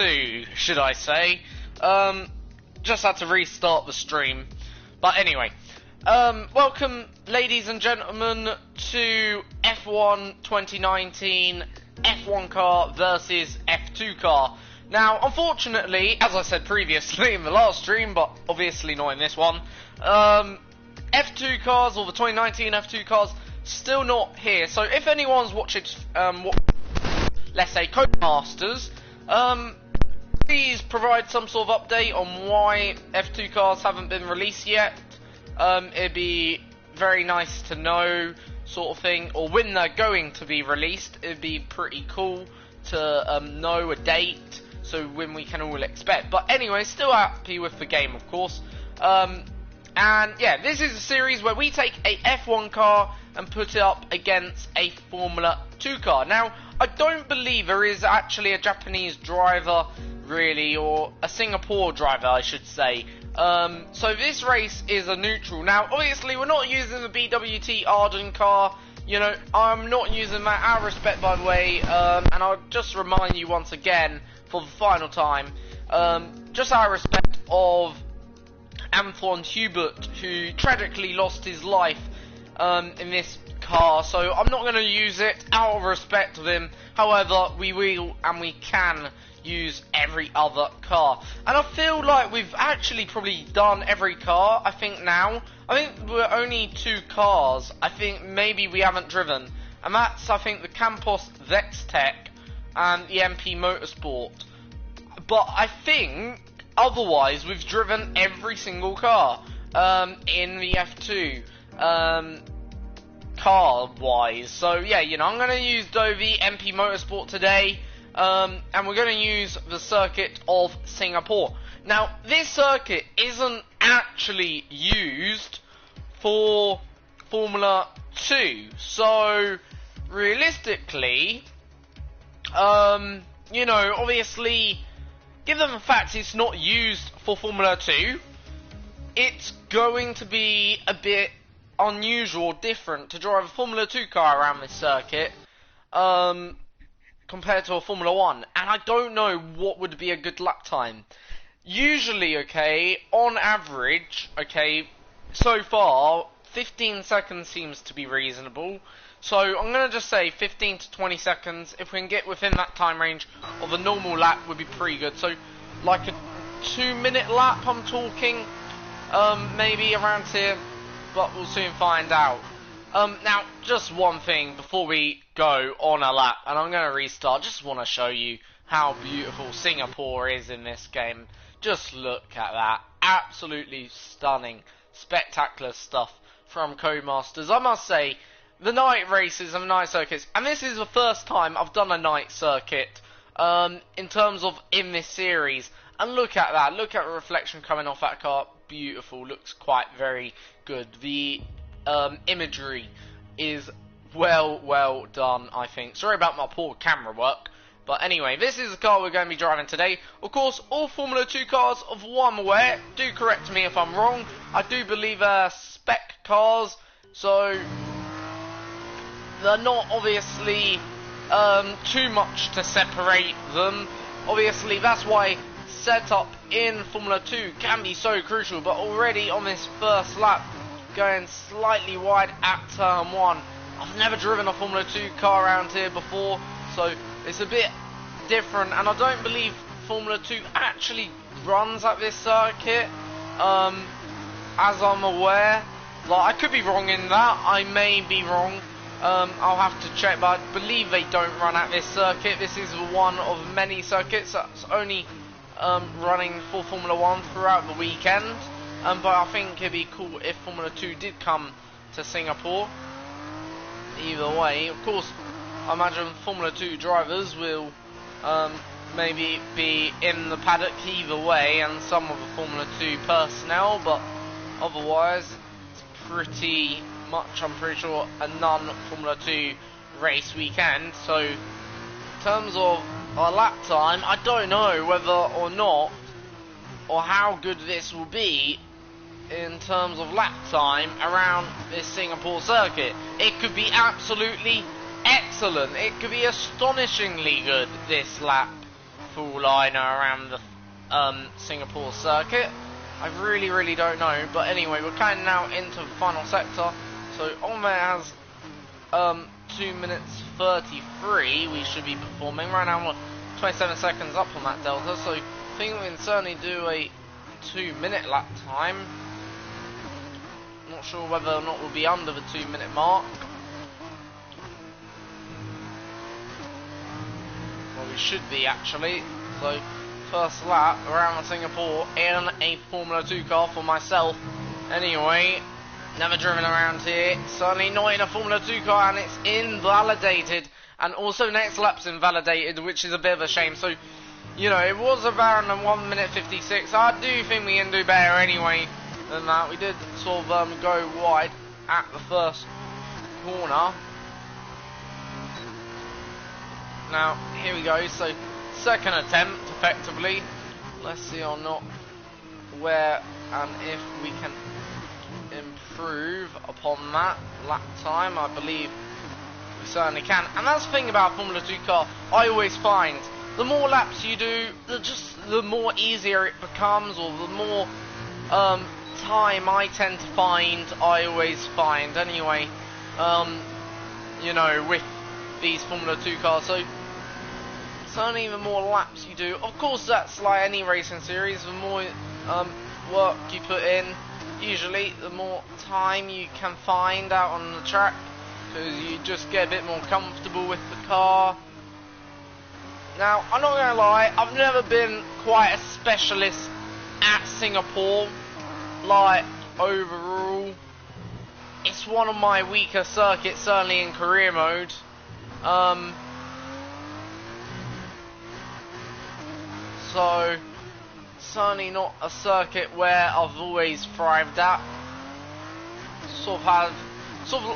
should I say. Just had to restart the stream. But anyway, welcome ladies and gentlemen to F1 2019 F1 car versus F2 car. Now, unfortunately, as I said previously in the last stream, but obviously not in this one, F2 cars, or the 2019 F2 cars, still not here. So if anyone's watching, let's say, Codemasters, please provide some sort of update on why F2 cars haven't been released yet. It'd be very nice to know, sort of thing, or when they're going to be released. It'd be pretty cool to know a date, so when we can all expect. But anyway, still happy with the game, of course. And yeah, this is a series where we take a F1 car and put it up against a Formula 2 car. Now, I don't believe there is actually a Japanese driver, really, or a Singapore driver, I should say. So this race is a neutral. Now, obviously, we're not using the BWT Arden car. You know, I'm not using that, out of respect, by the way. And I'll just remind you once again, for the final time, just out of respect of Anton Hubert, who tragically lost his life in this car, so I'm not going to use it out of respect of him. However, we will and we can use every other car, and I feel like we've actually probably done every car. I think we're only 2 cars I think maybe we haven't driven, and that's, I think, the Campos Vextech and the MP Motorsport. But I think otherwise we've driven every single car in the F2 car wise. So yeah, you know, I'm going to use Dovi MP Motorsport today, and we're going to use the circuit of Singapore. Now, this circuit isn't actually used for Formula 2, so realistically, you know, obviously, given the fact it's not used for Formula 2, it's going to be a bit unusual, different to drive a Formula 2 car around this circuit compared to a Formula 1, and I don't know what would be a good lap time. Usually, okay, on average, okay, so far 15 seconds seems to be reasonable, so I'm going to just say 15 to 20 seconds. If we can get within that time range of a normal lap, would be pretty good. So like a 2-minute lap, I'm talking, maybe around here, but we'll soon find out. Now, just one thing before we go on a lap, and I'm going to restart. Just want to show you how beautiful Singapore is in this game. Just look at that. Absolutely stunning, spectacular stuff from Codemasters. I must say, the night races and night circuits, and this is the first time I've done a night circuit in terms of in this series. And look at that. Look at the reflection coming off that car. Beautiful. Looks quite very good. The imagery is well done, I think. Sorry about my poor camera work, but anyway, this is the car we're going to be driving today. Of course, all Formula 2 cars, of what I'm aware, do correct me if I'm wrong, I do believe they're spec cars, so they're not obviously too much to separate them. Obviously, that's why setup in Formula 2 can be so crucial, but already on this first lap, going slightly wide at turn 1. I've never driven a Formula 2 car around here before, so it's a bit different, and I don't believe Formula 2 actually runs at this circuit, as I'm aware. Like, I could be wrong in that, I may be wrong, I'll have to check, but I believe they don't run at this circuit. This is one of many circuits that's only running for Formula 1 throughout the weekend. But I think it'd be cool if Formula 2 did come to Singapore. Either way, of course, I imagine Formula 2 drivers will maybe be in the paddock either way, and some of the Formula 2 personnel, but otherwise, it's pretty much, I'm pretty sure, a non-Formula 2 race weekend. So, in terms of our lap time, I don't know whether or not, or how good this will be in terms of lap time around this Singapore circuit. It could be absolutely excellent. It could be astonishingly good this lap full liner around the Singapore circuit. I really don't know, but anyway, we're kind of now into the final sector. So on there has 2 minutes 33 we should be performing. Right now we're 27 seconds up on that delta, so I think we can certainly do a 2-minute lap time. Not sure whether or not we'll be under the 2-minute mark. Well, we should be actually. So first lap around Singapore in a Formula 2 car for myself. Anyway, never driven around here. Certainly not in a Formula 2 car, and it's invalidated. And also next lap's invalidated, which is a bit of a shame. So, you know, it was around 1 minute 56. I do think we can do better anyway than that. We did sort of go wide at the first corner. Now, here we go. So, second attempt, effectively. Let's see or not where and if we can improve upon that lap time. I believe we certainly can. And that's the thing about Formula 2 car. I always find the more laps you do, the more easier it becomes, or the more time I tend to find. I always find anyway. You know, with these Formula 2 cars. So certainly the more laps you do, of course that's like any racing series, the more work you put in, usually the more time you can find out on the track, because you just get a bit more comfortable with the car. Now, I'm not going to lie, I've never been quite a specialist at Singapore, like overall. It's one of my weaker circuits, certainly in career mode. So, certainly not a circuit where I've always thrived at. Sort of,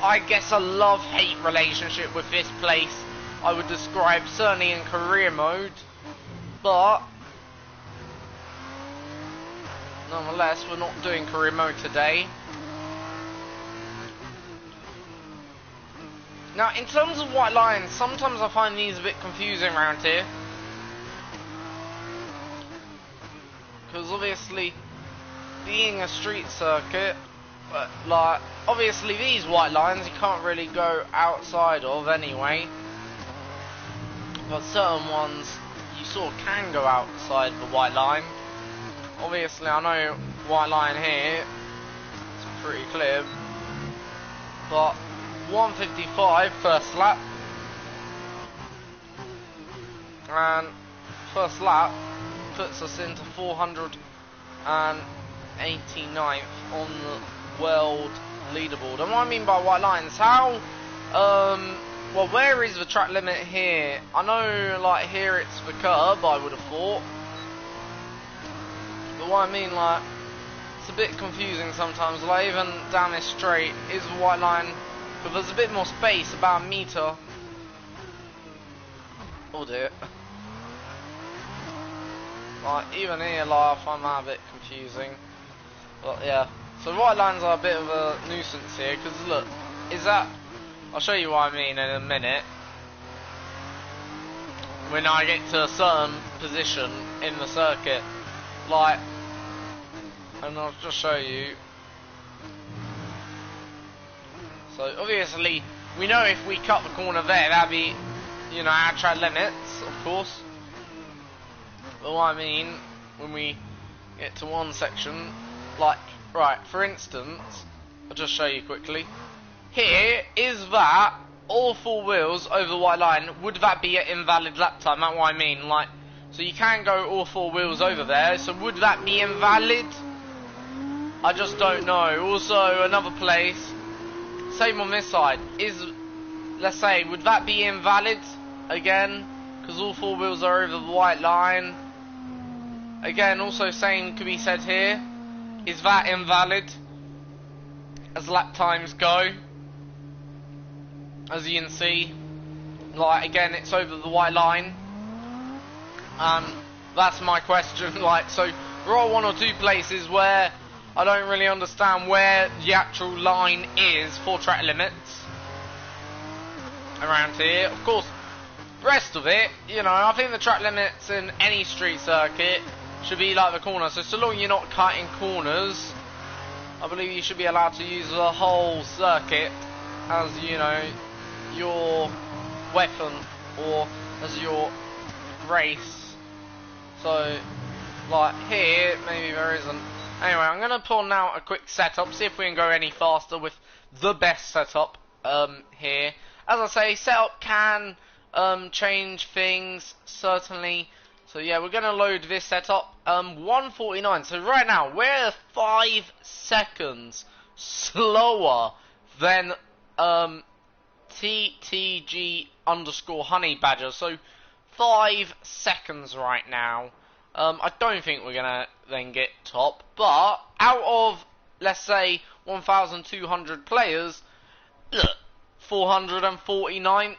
I guess, a love-hate relationship with this place, I would describe, certainly in career mode. But, nonetheless, we're not doing career mode today. Now, in terms of white lines, sometimes I find these a bit confusing around here. Because obviously, being a street circuit, but like, obviously these white lines you can't really go outside of anyway. But certain ones, you sort of can go outside the white line. Obviously, I know white line here, it's pretty clear. But 1:55 first lap, and first lap puts us into 489th on the world leaderboard. And what I mean by white lines, how well, where is the track limit here? I know, like, here it's the curb, I would have thought, but what I mean, like, it's a bit confusing sometimes. Like, even down this straight is the white line, but there's a bit more space, about a meter. Oh dear. Like, even here, like, I find that a bit confusing. But yeah, so white lines are a bit of a nuisance here, because look, is that, I'll show you what I mean in a minute. When I get to a certain position in the circuit, like, and I'll just show you. So obviously, we know if we cut the corner there, that'd be, you know, our track limits, of course. But what I mean, when we get to one section, like, right, for instance, I'll just show you quickly. Here, is that all four wheels over the white line? Would that be an invalid lap time? That's what I mean. Like, so you can go all four wheels over there, so would that be invalid? I just don't know. Also, another place, same on this side, is, let's say, would that be invalid again? Because all four wheels are over the white line. Again, also same could be said here. Is that invalid as lap times go? As you can see, like, again, it's over the white line. That's my question. Like, so there are one or two places where I don't really understand where the actual line is for track limits around here. Of course, rest of it, you know, I think the track limits in any street circuit should be like the corner. So long you're not cutting corners, I believe you should be allowed to use the whole circuit as, you know, your weapon or as your race. So, like here, maybe there isn't. Anyway, I'm going to pull now a quick setup, see if we can go any faster with the best setup here. As I say, setup can change things, certainly. So yeah, we're going to load this setup. 149, so right now, we're 5 seconds slower than TTG underscore honey badger. So 5 seconds right now. I don't think we're gonna then get top, but out of, let's say, 1,200 players, 449th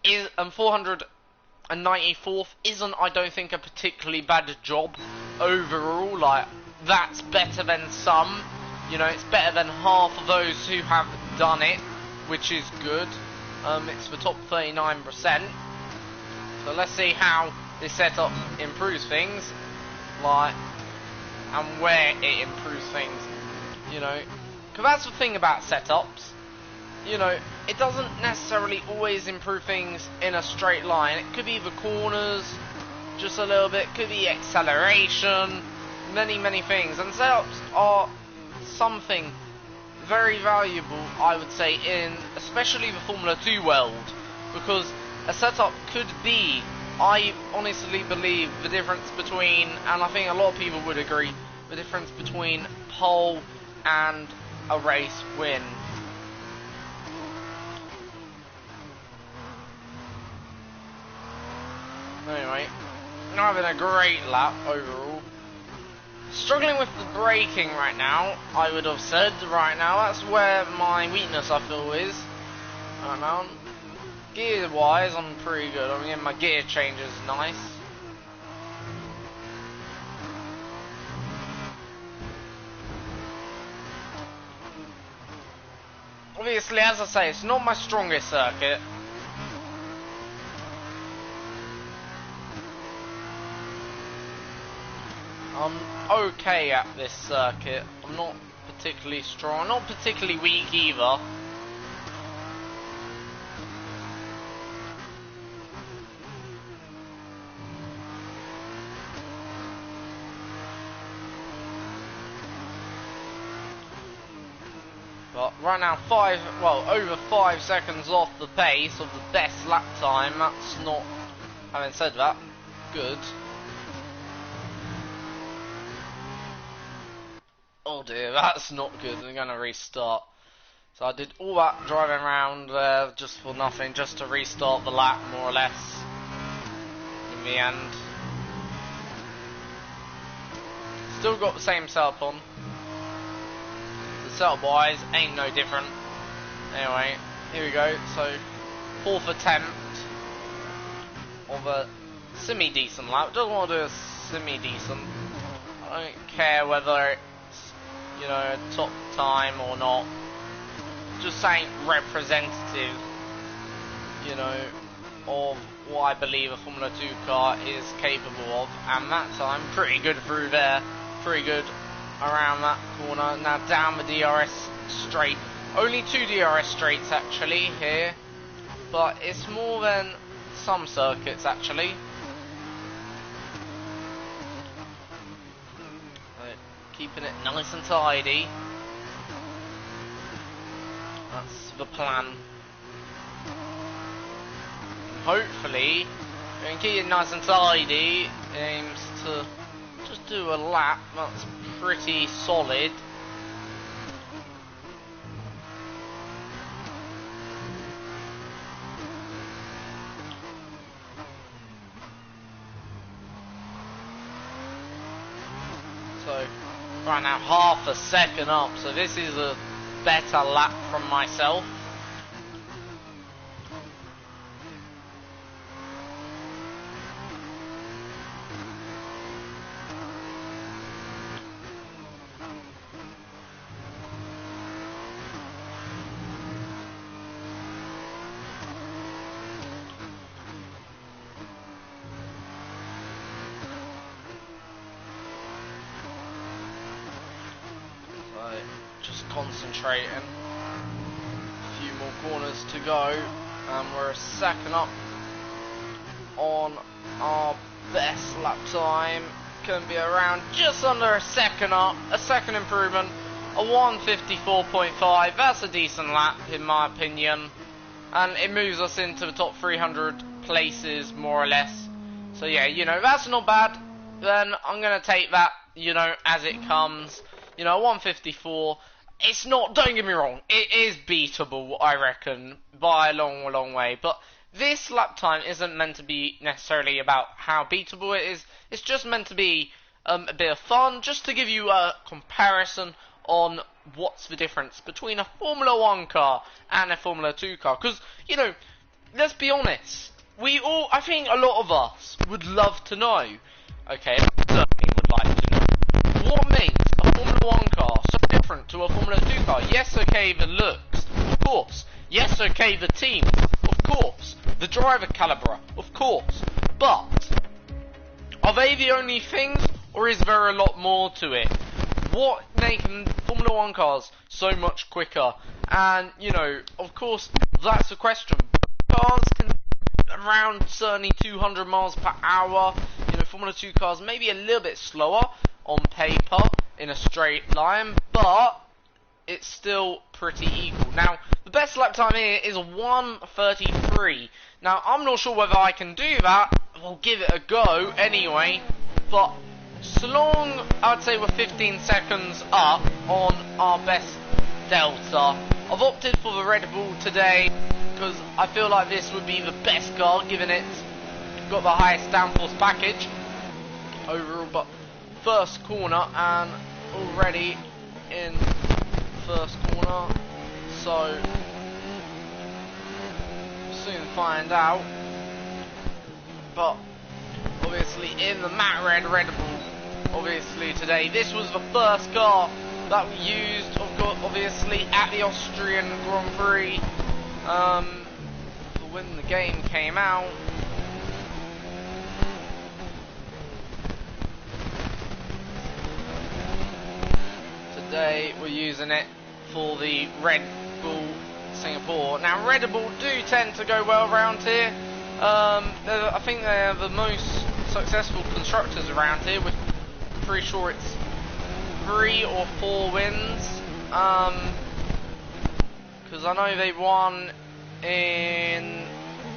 is 494th isn't, I don't think, a particularly bad job overall. Like, that's better than some. You know, it's better than half of those who have done it, which is good. It's the top 39%. So let's see how this setup improves things, like, and where it improves things, you know, because that's the thing about setups, you know, it doesn't necessarily always improve things in a straight line. It could be the corners, just a little bit, could be acceleration, many things, and setups are something very valuable, I would say, in especially the Formula 2 world, because a setup could be, I honestly believe, the difference between, and I think a lot of people would agree, the difference between pole and a race win. Anyway, I'm having a great lap overall. Struggling with the braking right now, I would have said right now. That's where my weakness, I feel, is right now. Gear wise, I'm pretty good. I mean, my gear change is nice. Obviously, as I say, it's not my strongest circuit. I'm okay at this circuit. I'm not particularly strong, not particularly weak either. But right now, over 5 seconds off the pace of the best lap time. That's not, having said that, good. Oh dear, that's not good. I'm gonna restart. So I did all that driving around there just for nothing, just to restart the lap, more or less, in the end. Still got the same setup on. Setup wise ain't no different. Anyway, here we go. So 4th attempt of a semi-decent lap. Just want to do a semi-decent. I don't care whether it's, you know, a top time or not. Just ain't representative, you know, of what I believe a Formula 2 car is capable of. And that time, pretty good through there. Pretty good around that corner. Now down the DRS straight. Only 2 DRS straights actually here, but it's more than some circuits actually. Keeping it nice and tidy. That's the plan. Hopefully, we can keep it nice and tidy. Aims to just do a lap. That's pretty solid. So right now, half a second up. So this is a better lap from myself. just concentrating. A few more corners to go, and we're a second up on our best lap time. Can be around just under a second up, a second improvement, a 1:54.5. That's a decent lap in my opinion, and it moves us into the top 300 places more or less. So yeah, you know, that's not bad. Then I'm gonna take that, you know, as it comes. You know, 1:54. It's not, don't get me wrong, it is beatable, I reckon, by a long, long way. But this lap time isn't meant to be necessarily about how beatable it is. It's just meant to be a bit of fun, just to give you a comparison on what's the difference between a Formula 1 car and a Formula 2 car. Because, you know, let's be honest, I think a lot of us would love to know, okay, certainly would like to know, what makes a Formula 1 car so different to a Formula 2 car? Yes, okay, the looks, of course. Yes, okay, the team, of course. The driver calibre, of course. But are they the only things, or is there a lot more to it? What makes Formula 1 cars so much quicker? And, you know, of course, that's the question. Cars can around certainly 200 miles per hour. You know, Formula 2 cars maybe a little bit slower on paper in a straight line, but it's still pretty equal. Now, the best lap time here is 1:33. Now, I'm not sure whether I can do that. We'll give it a go anyway, but so long, I'd say we're 15 seconds up on our best delta. I've opted for the Red Bull today because I feel like this would be the best car, given it's got the highest downforce package overall. But first corner, and already in first corner, so soon find out. But obviously in the matte red Red Bull, obviously today, this was the first car that we used, obviously, at the Austrian Grand Prix, when the game came out. Today we're using it for the Red Bull Singapore. Now, Red Bull do tend to go well around here. I think they're the most successful constructors around here, with, pretty sure it's 3 or 4 wins. Because I know they won in,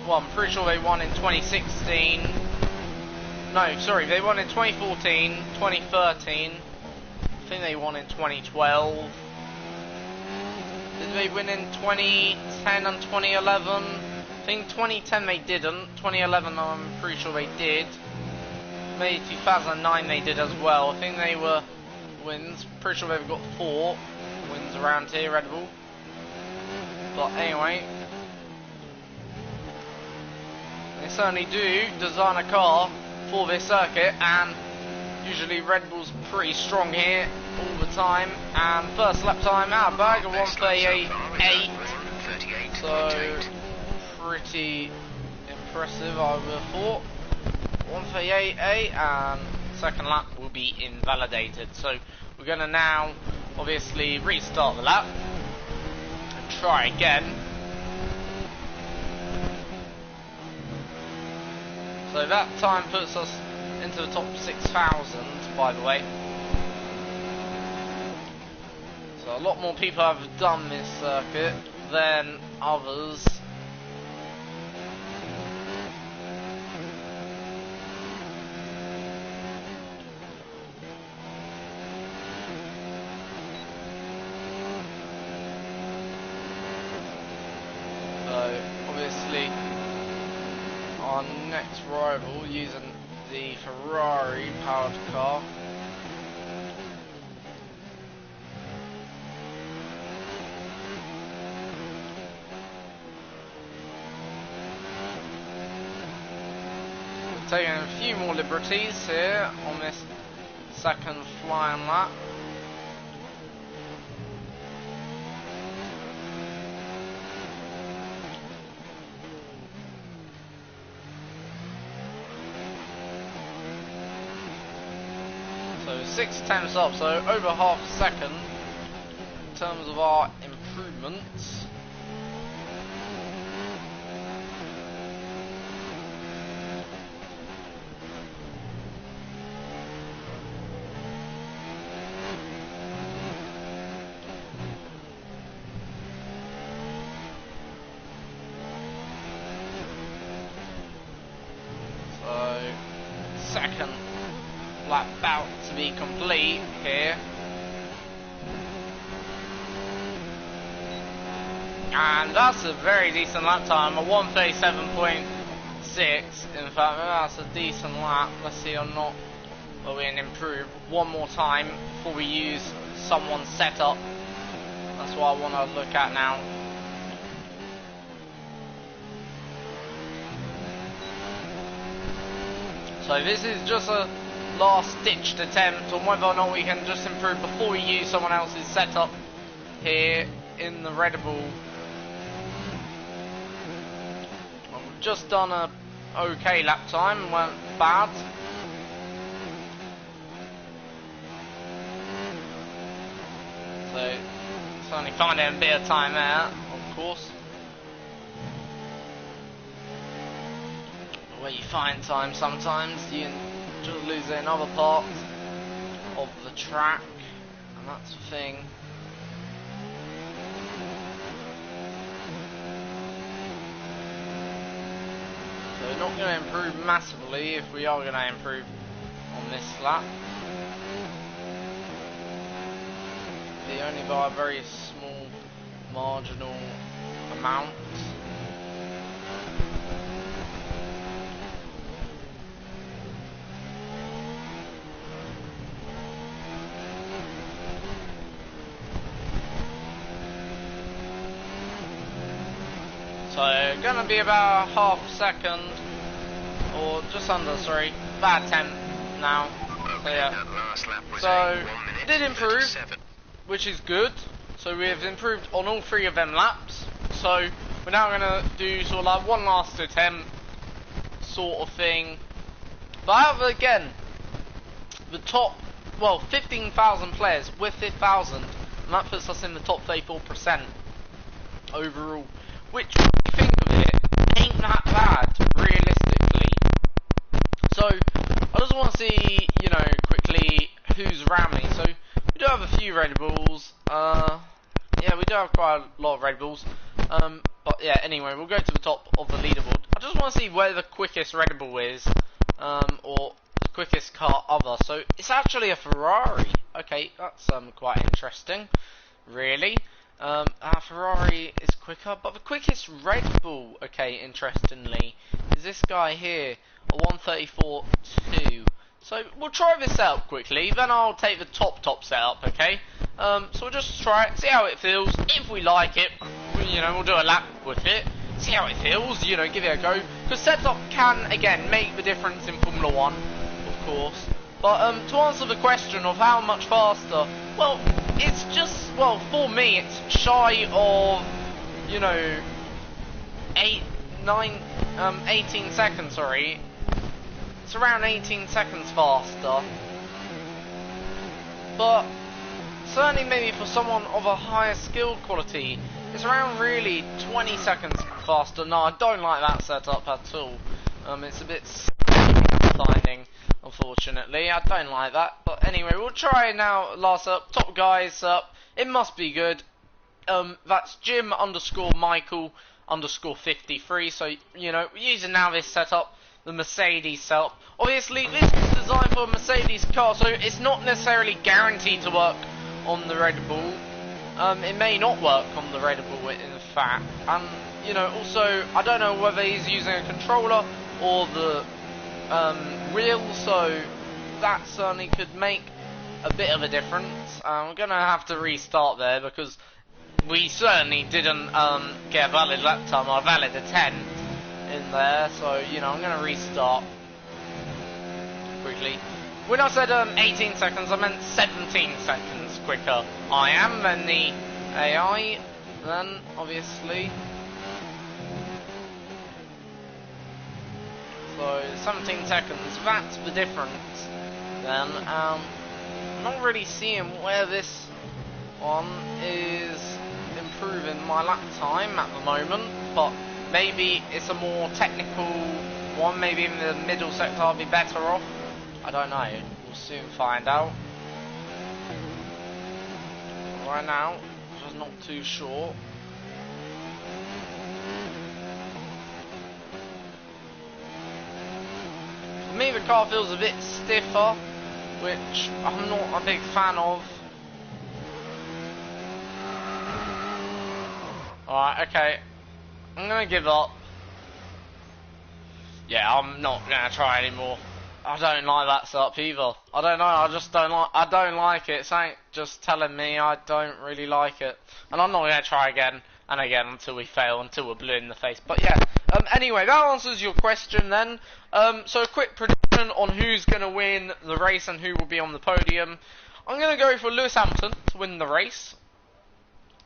well, I'm pretty sure they won in 2016. No, sorry, they won in 2014, 2013. I think they won in 2012. Did they win in 2010 and 2011? I think 2010 they didn't. 2011 I'm pretty sure they did. Maybe 2009 they did as well. I think they were wins. Pretty sure they've got 4 wins around here, Red Bull. But anyway, they certainly do design a car for this circuit, and usually Red Bull's pretty strong here all the time. And first lap time out of bag of 1:38.8, so pretty impressive, I would have thought. 1:38.8, and second lap will be invalidated. So we're going to now obviously restart the lap and try again. So that time puts us into the top 6,000, by the way. So a lot more people have done this circuit than others. So obviously our next rival using the Ferrari powered car. We're taking a few more liberties here on this second flying lap. So 6 tenths up, so over half a second. terms of our improvements. So, second lap about to be complete here. And that's a very decent lap time, a 1:37.6. In fact, that's a decent lap. Let's see or not. Well, we can improve one more time before we use someone's setup. That's what I want to look at now. So this is just a last-ditched attempt on whether or not we can just improve before we use someone else's setup here in the Red Bull. We've just done a okay lap time, weren't bad. So it's only finding a bit of time there, of course. Where you find time sometimes, you just lose it in other parts of the track, and that's the thing. So we're not going to improve massively if we are going to improve on this lap. Be only by a very small marginal amount. So, gonna be about half a second, or just under, sorry, about 10 now. So, yeah. So, it did improve, which is good. So, we have improved on all 3 of them laps. So, we're now gonna do sort of like one last attempt, sort of thing. But however, again, the top, well, 15,000 players with 5,000, and that puts us in the top 34% overall. Which, when you think of it, ain't that bad, realistically. So, I just want to see, you know, quickly who's around me. So, we do have a few Red Bulls. Yeah, we do have quite a lot of Red Bulls. But yeah, anyway, we'll go to the top of the leaderboard. I just want to see where the quickest Red Bull is, or the quickest car other. So, it's actually a Ferrari. Okay, that's quite interesting, really. Our Ferrari is quicker, but the quickest Red Bull, okay, interestingly, is this guy here, a 1:34.2. So we'll try this setup quickly, then I'll take the top setup, okay? So we'll just try it, see how it feels. If we like it, you know, we'll do a lap with it, see how it feels, you know, give it a go. Because setup can, again, make the difference in Formula 1, of course. But to answer the question of how much faster, well, it's just, well, for me, it's shy of, you know, 18 seconds, sorry. It's around 18 seconds faster. But certainly maybe for someone of a higher skill quality, it's around really 20 seconds faster. No, I don't like that setup at all. It's a bit finding, unfortunately. I don't like that. But anyway, we'll try now. Last up, top guys up. It must be good. That's Jim_Michael_53. So, you know, we're using now this setup, the Mercedes setup. Obviously, this is designed for a Mercedes car, so it's not necessarily guaranteed to work on the Red Bull. It may not work on the Red Bull, in fact. And, you know, also, I don't know whether he's using a controller or the wheel, so that certainly could make a bit of a difference. I'm gonna have to restart there because we certainly didn't get a valid lap time or a valid attempt in there, so you know, I'm gonna restart quickly. When I said 18 seconds, I meant 17 seconds quicker I am than the AI, then obviously. So 17 seconds, that's the difference then. I'm not really seeing where this one is improving my lap time at the moment, but maybe it's a more technical one. Maybe in the middle sector I'll be better off. I don't know. We'll soon find out. Right now, just not too sure. For me, the car feels a bit stiffer, which I'm not a big fan of. Alright, okay. I'm gonna give up. Yeah, I'm not gonna try anymore. I don't like that setup either. I don't know, I just don't like it. It's ain't just telling me I don't really like it. And I'm not gonna try again and again until we fail, until we're blue in the face. But yeah, anyway, that answers your question then. So a quick prediction on who's gonna win the race and who will be on the podium. I'm gonna go for Lewis Hamilton to win the race.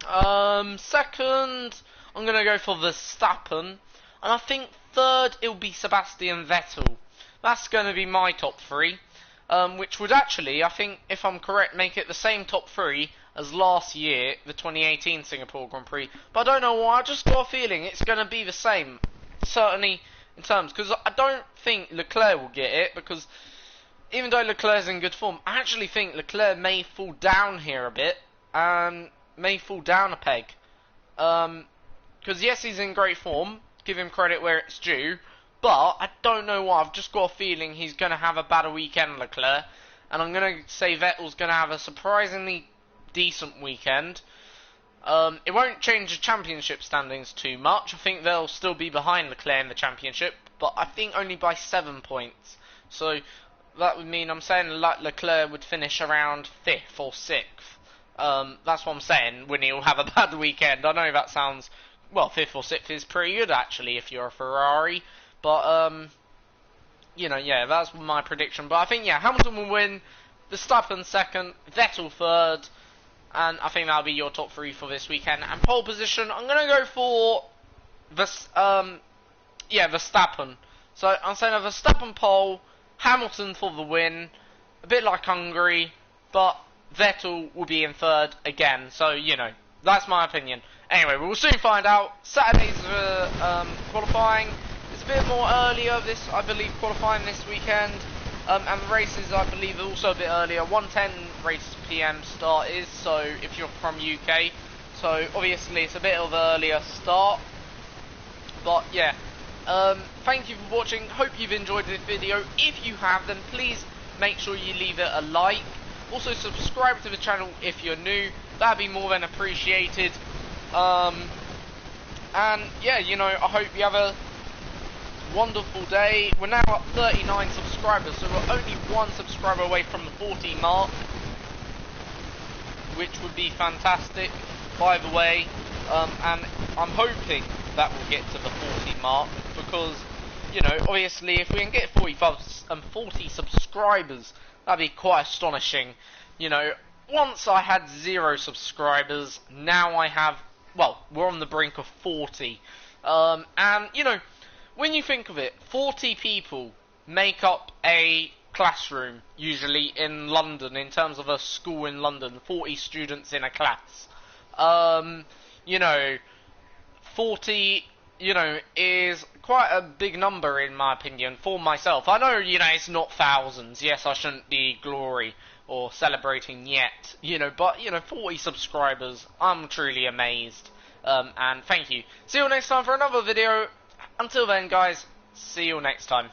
Second, I'm gonna go for Verstappen, and I think third it'll be Sebastian Vettel. That's gonna be my top three, which would actually, I think, if I'm correct, make it the same top three as last year, the 2018 Singapore Grand Prix. But I don't know why. I just got a feeling it's gonna be the same, certainly in terms, because I don't think Leclerc will get it, because even though Leclerc's in good form, I actually think Leclerc may fall down here a bit, and may fall down a peg. Because yes, he's in great form, give him credit where it's due, but I don't know why, I've just got a feeling he's going to have a better weekend, Leclerc, and I'm going to say Vettel's going to have a surprisingly decent weekend. It won't change the championship standings too much. I think they'll still be behind Leclerc in the championship, but I think only by 7 points. So that would mean I'm saying Leclerc would finish around 5th or 6th. That's what I'm saying, when he'll have a bad weekend. I know that sounds, well, 5th or 6th is pretty good actually if you're a Ferrari, but you know, yeah, that's my prediction. But I think, yeah, Hamilton will win, Verstappen second, Vettel third, and I think that'll be your top three for this weekend. And pole position, I'm gonna go for Verstappen. So I'm saying a Verstappen pole, Hamilton for the win, a bit like Hungary, but Vettel will be in third again, so, you know, that's my opinion. Anyway, we'll soon find out. Saturday's qualifying. It's a bit more earlier, I believe, qualifying this weekend. And the races, I believe, are also a bit earlier. 1:10 race PM start is, so if you're from UK. So, obviously, it's a bit of an earlier start. But, yeah. Thank you for watching. Hope you've enjoyed this video. If you have, then please make sure you leave it a like. Also, subscribe to the channel if you're new. That'd be more than appreciated. And yeah, you know, I hope you have a wonderful day. We're now at 39 subscribers, so we're only 1 subscriber away from the 40 mark, which would be fantastic, by the way. And I'm hoping that we'll get to the 40 mark, because, you know, obviously if we can get 40 subscribers, that'd be quite astonishing. You know, once I had 0 subscribers, now I have, well, we're on the brink of 40. And, you know, when you think of it, 40 people make up a classroom, usually in London, in terms of a school in London, 40 students in a class. You know, 40, you know, is quite a big number in my opinion, for myself. I know, you know, it's not thousands. Yes, I shouldn't be glory or celebrating yet, you know, but, you know, 40 subscribers, I'm truly amazed. And thank you. See you next time for another video. Until then, guys, see you next time.